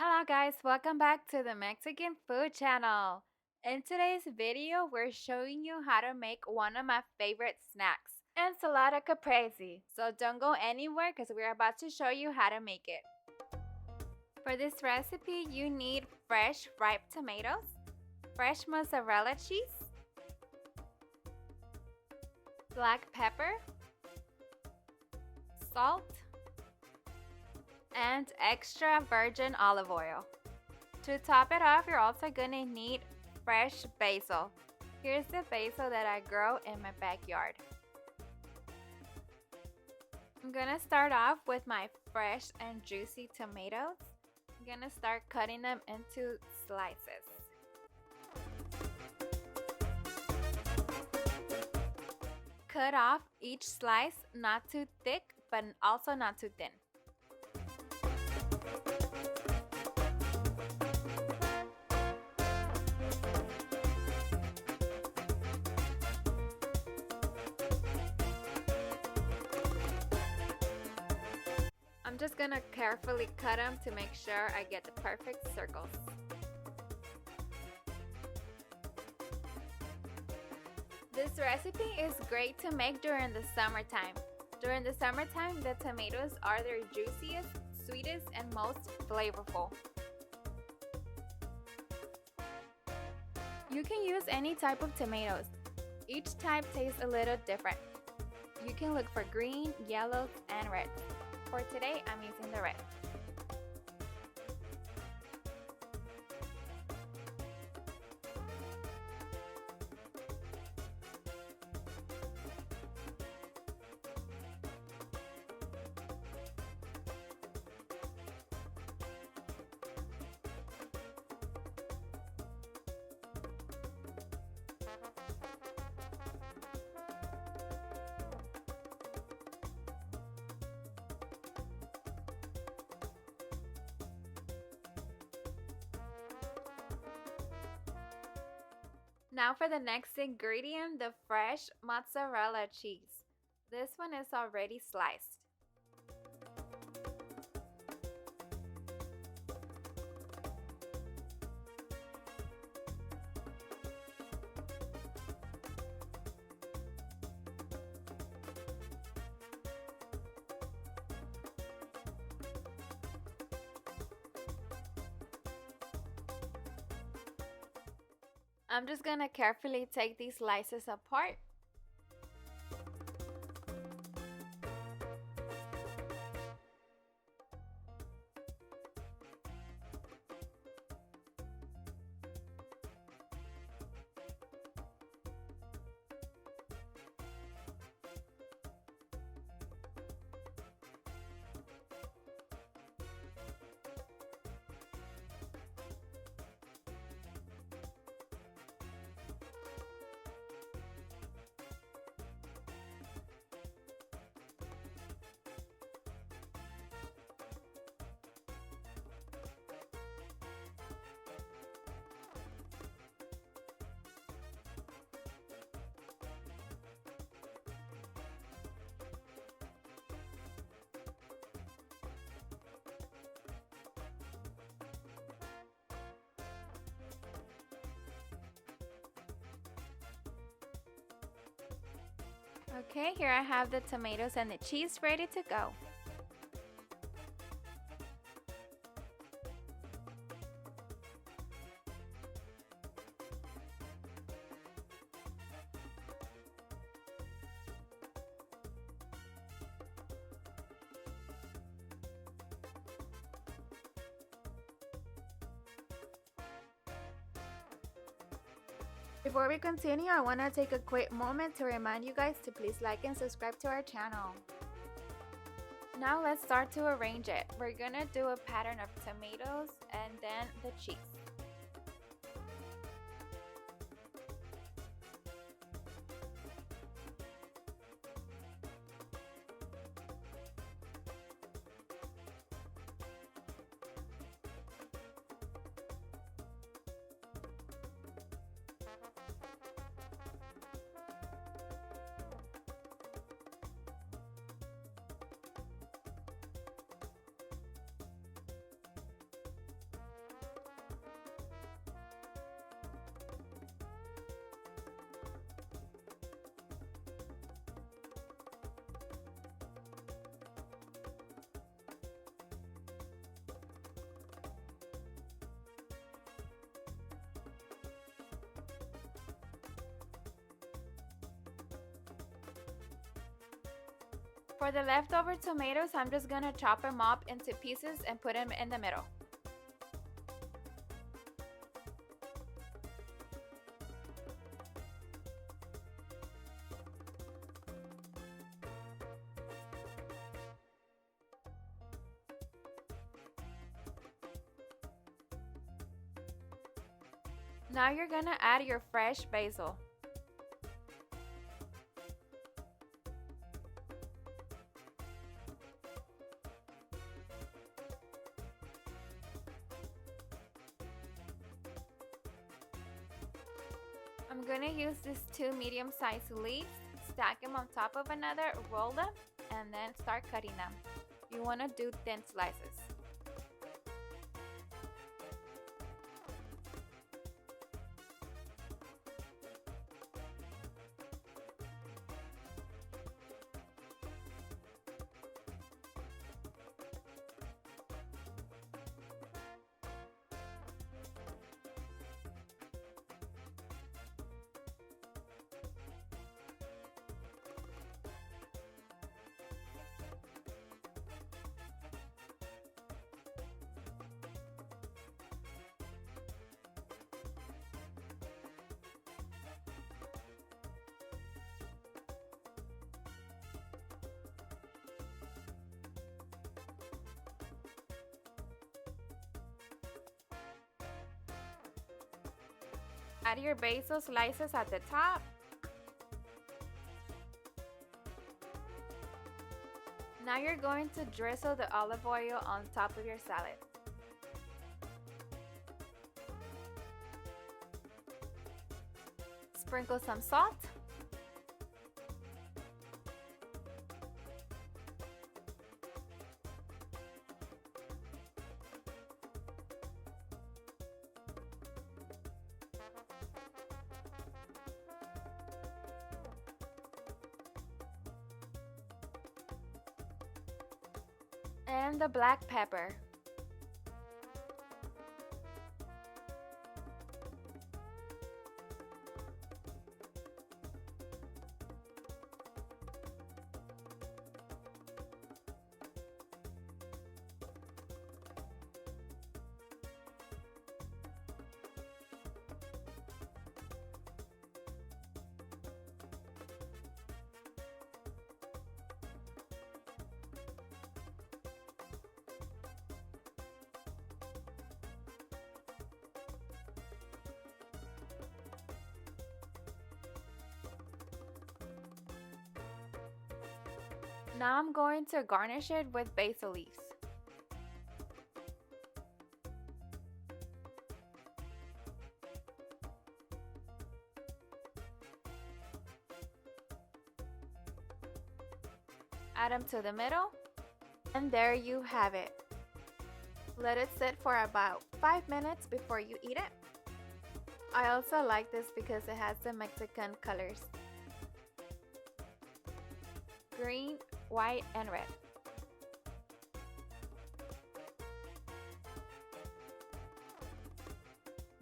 Hello guys, welcome back to the Mexican food channel. In today's video, we're showing you how to make one of my favorite snacks, ensalada caprese. So don't go anywhere because we're about to show you how to make it. For this recipe, you need fresh ripe tomatoes, fresh mozzarella cheese, black pepper, salt, and extra virgin olive oil. To top it off, you're also gonna need fresh basil. Here's the basil that I grow in my backyard. I'm gonna start off with my fresh and juicy tomatoes. I'm gonna start cutting them into slices. Cut off each slice not too thick, but also not too thin. I'm just gonna carefully cut them to make sure I get the perfect circles. This recipe is great to make during the summertime. During the summertime, the tomatoes are their juiciest, sweetest, and most flavorful. You can use any type of tomatoes. Each type tastes a little different. You can look for green, yellows, and reds. For today, I'm using the red. Now for the next ingredient, the fresh mozzarella cheese. This one is already sliced. I'm just gonna carefully take these slices apart. Okay, here I have the tomatoes and the cheese ready to go. Before we continue, I want to take a quick moment to remind you guys to please like and subscribe to our channel. Now let's start to arrange it. We're gonna do a pattern of tomatoes and then the cheese. For the leftover tomatoes, I'm just gonna chop them up into pieces and put them in the middle. Now you're gonna add your fresh basil. I'm gonna use these two medium-sized leaves, stack them on top of another, roll them, and then start cutting them. You wanna do thin slices. Add your basil slices at the top. Now you're going to drizzle the olive oil on top of your salad. Sprinkle some salt. And the black pepper. Now I'm going to garnish it with basil leaves. Add them to the middle, and there you have it. Let it sit for about 5 minutes before you eat it. I also like this because it has the Mexican colors: green, white, and red.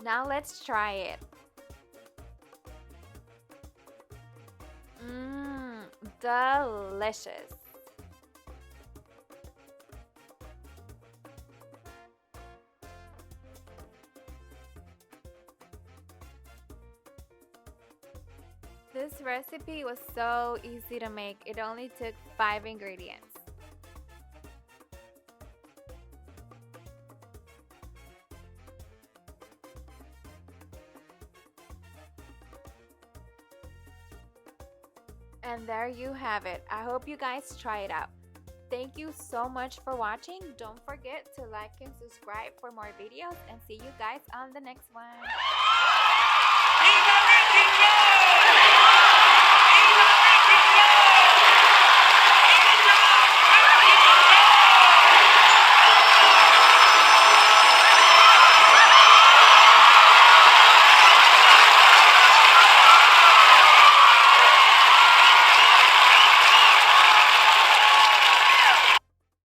Now let's try it. Delicious. This recipe was so easy to make. It only took 5 ingredients. And there you have it. I hope you guys try it out. Thank you so much for watching. Don't forget to like and subscribe for more videos, and see you guys on the next one.